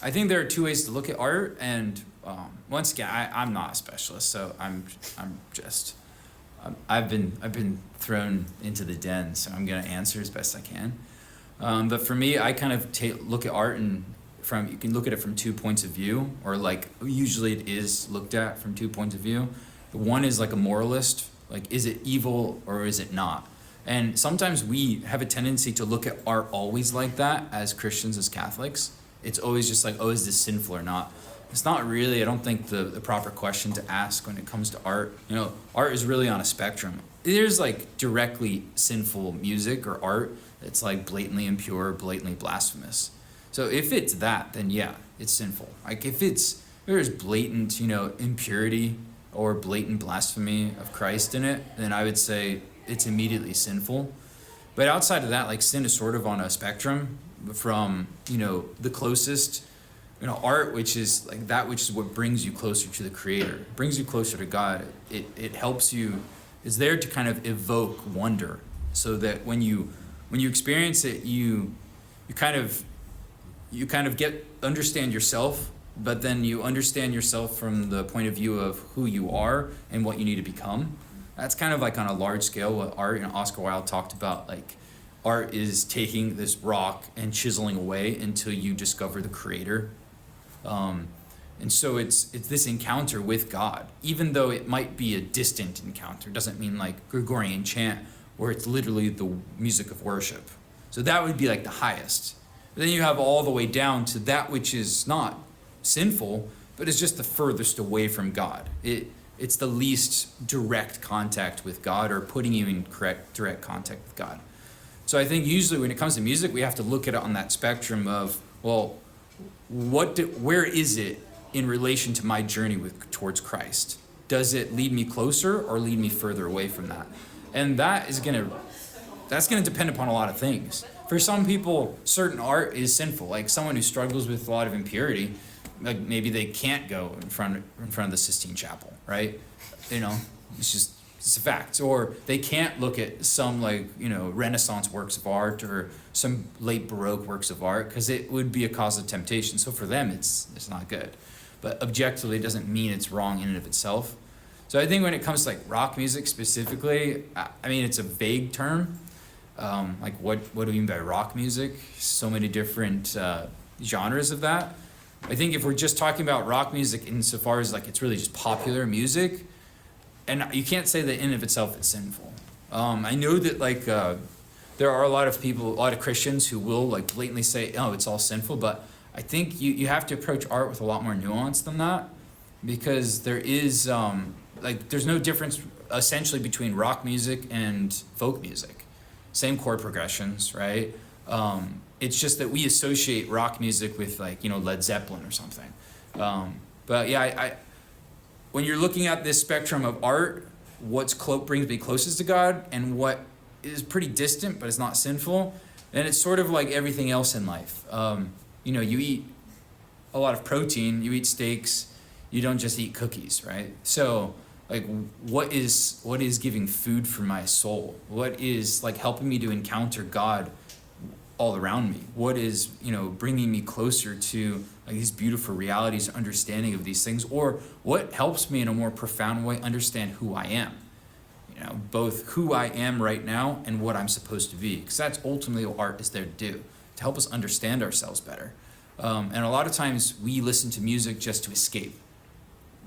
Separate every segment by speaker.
Speaker 1: I think there are two ways to look at art, and once again, I'm not a specialist, so I'm just I've been thrown into the den, so I'm gonna answer as best I can. But for me, I kind of look at art and you can look at it from 2 points of view, or like usually it is looked at from 2 points of view. One is like a moralist, like is it evil or is it not? And sometimes we have a tendency to look at art always like that as Christians, as Catholics. It's always just like, oh, is this sinful or not? It's not really, I don't think, the proper question to ask when it comes to art. You know, art is really on a spectrum. There's like directly sinful music or art that's like blatantly impure, blatantly blasphemous. So if it's that, then yeah, it's sinful. Like if there's blatant, impurity or blatant blasphemy of Christ in it, then I would say it's immediately sinful. But outside of that, like sin is sort of on a spectrum from, the closest, art, which is like that which is what brings you closer to the Creator, brings you closer to God. It helps you, is there to kind of evoke wonder, so that when you experience it, you kind of understand yourself, but then you understand yourself from the point of view of who you are and what you need to become. That's kind of like on a large scale what art, Oscar Wilde talked about, like art is taking this rock and chiseling away until you discover the Creator. And so it's this encounter with God, even though it might be a distant encounter. It doesn't mean like Gregorian chant, where it's literally the music of worship. So that would be like the highest. But then you have all the way down to that which is not sinful, but is just the furthest away from God. It's the least direct contact with God, or putting you in direct contact with God. So I think usually when it comes to music, we have to look at it on that spectrum of, well, where is it in relation to my journey towards Christ? Does it lead me closer or lead me further away from that? And that's gonna depend upon a lot of things. For some people, certain art is sinful. Like someone who struggles with a lot of impurity, like maybe they can't go in front of the Sistine Chapel, right? It's a fact. Or they can't look at some Renaissance works of art or some late Baroque works of art, because it would be a cause of temptation. So for them, it's not good. But objectively, it doesn't mean it's wrong in and of itself. So I think when it comes to like rock music specifically, I mean, it's a vague term. Like what do we mean by rock music? So many different genres of that. I think if we're just talking about rock music insofar as like it's really just popular music, and you can't say that in and of itself it's sinful. I know that like there are a lot of Christians who will like blatantly say, oh, it's all sinful, but I think you have to approach art with a lot more nuance than that, because there is there's no difference essentially between rock music and folk music. Same chord progressions, right? It's just that we associate rock music with Led Zeppelin or something. But yeah, when you're looking at this spectrum of art, what's brings me closest to God and what is pretty distant but is not sinful, then it's sort of like everything else in life. You eat a lot of protein, you eat steaks, you don't just eat cookies, right? So like what is giving food for my soul? What is like helping me to encounter God all around me? What is bringing me closer to like these beautiful realities, understanding of these things? Or what helps me in a more profound way understand who I am? Both who I am right now and what I'm supposed to be, because that's ultimately what art is there to do, to help us understand ourselves better. And a lot of times we listen to music just to escape.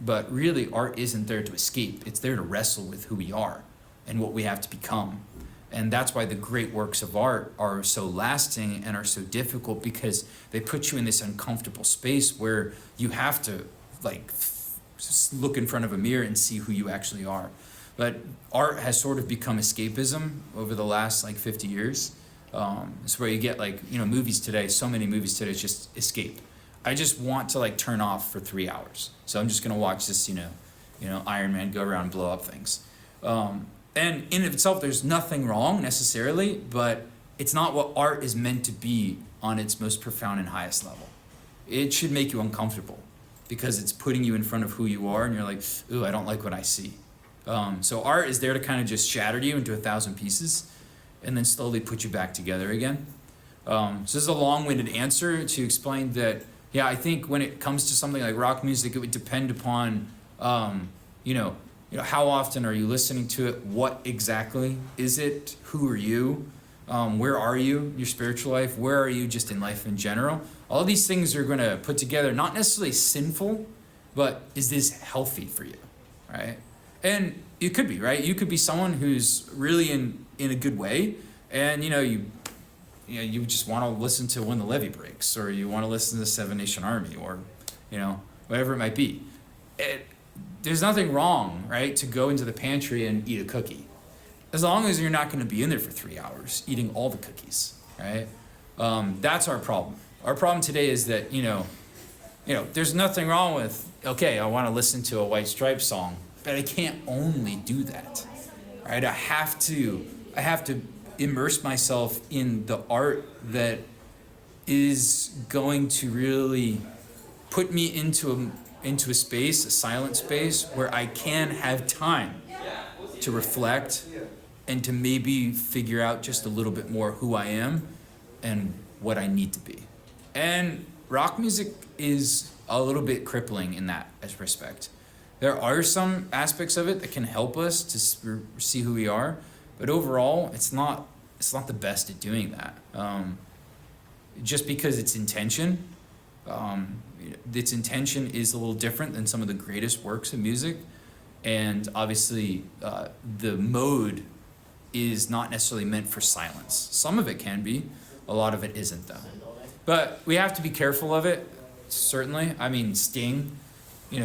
Speaker 1: But really, art isn't there to escape. It's there to wrestle with who we are and what we have to become. And that's why the great works of art are so lasting and are so difficult, because they put you in this uncomfortable space where you have to just look in front of a mirror and see who you actually are. But art has sort of become escapism over the last 50 years. It's where you get movies today, so many movies today, it's just escape. I just want to turn off for 3 hours. So I'm just gonna watch this, Iron Man go around and blow up things. And in of itself, there's nothing wrong necessarily, but it's not what art is meant to be on its most profound and highest level. It should make you uncomfortable because it's putting you in front of who you are, and you're like, ooh, I don't like what I see. So art is there to kind of just shatter you into 1,000 pieces and then slowly put you back together again. So this is a long-winded answer to explain that yeah, I think when it comes to something like rock music, it would depend upon, you know, how often are you listening to it? What exactly is it? Who are you? Where are you in your spiritual life? Where are you just in life in general? All these things are going to put together, not necessarily sinful, but is this healthy for you, right? And it could be, right? You could be someone who's really in a good way, and you just want to listen to When the Levee Breaks, or you want to listen to Seven Nation Army, or whatever it might be. There's nothing wrong, right, to go into the pantry and eat a cookie, as long as you're not going to be in there for 3 hours eating all the cookies, right? That's our problem. Our problem today is that there's nothing wrong with, okay, I want to listen to a White Stripes song, but I can't only do that, right? I have to immerse myself in the art that is going to really put me into a space, a silent space, where I can have time to reflect and to maybe figure out just a little bit more who I am and what I need to be. And rock music is a little bit crippling in that respect. There are some aspects of it that can help us to see who we are, but overall, it's not the best at doing that. Just because its intention is a little different than some of the greatest works of music, and obviously the mode is not necessarily meant for silence. Some of it can be, a lot of it isn't though. But we have to be careful of it, certainly. I mean, Sting,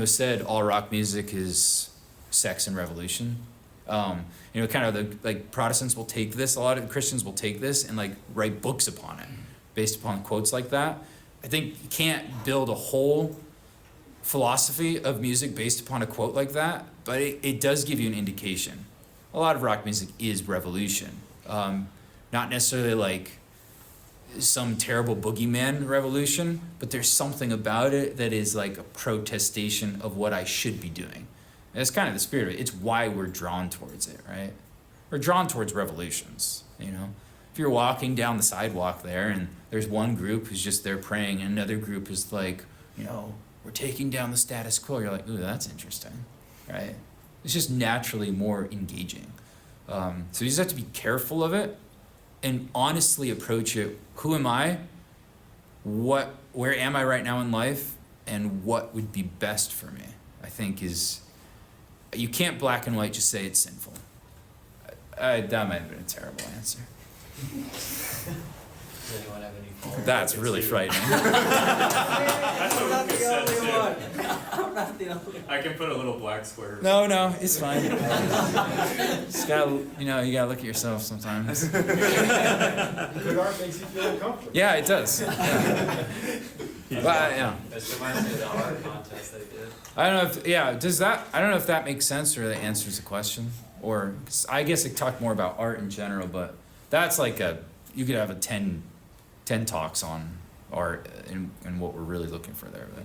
Speaker 1: said all rock music is sex and revolution. Kind of the Protestants will take this, a lot of Christians will take this and write books upon it, based upon quotes like that. I think you can't build a whole philosophy of music based upon a quote like that, but it does give you an indication. A lot of rock music is revolution. Not necessarily some terrible boogeyman revolution, but there's something about it that is like a protestation of what I should be doing. And that's kind of the spirit of it. It's why we're drawn towards it, right? We're drawn towards revolutions, If you're walking down the sidewalk there and there's one group who's just there praying and another group is we're taking down the status quo, you're like, ooh, that's interesting, right? It's just naturally more engaging. So you just have to be careful of it and honestly approach it. Who am I? Where am I right now in life? And what would be best for me? I think you can't black and white just say it's sinful. That might have been a terrible answer.
Speaker 2: Does anyone have any follow-up?
Speaker 1: That's really frightening.
Speaker 2: That's what
Speaker 3: not
Speaker 2: Lucas
Speaker 3: the
Speaker 2: said
Speaker 3: only
Speaker 2: too.
Speaker 3: one. I'm not the only one.
Speaker 2: I can put a little black square.
Speaker 1: No, it's fine. Just gotta, you gotta look at yourself sometimes.
Speaker 4: Good art makes you feel uncomfortable.
Speaker 1: Yeah, it does. Yeah. Yeah.
Speaker 2: That's reminds me of the art contest they did.
Speaker 1: I don't know if that makes sense or that answers the question, or 'cause I guess it talked more about art in general, but that's you could have a 10 talks on art and what we're really looking for there, but.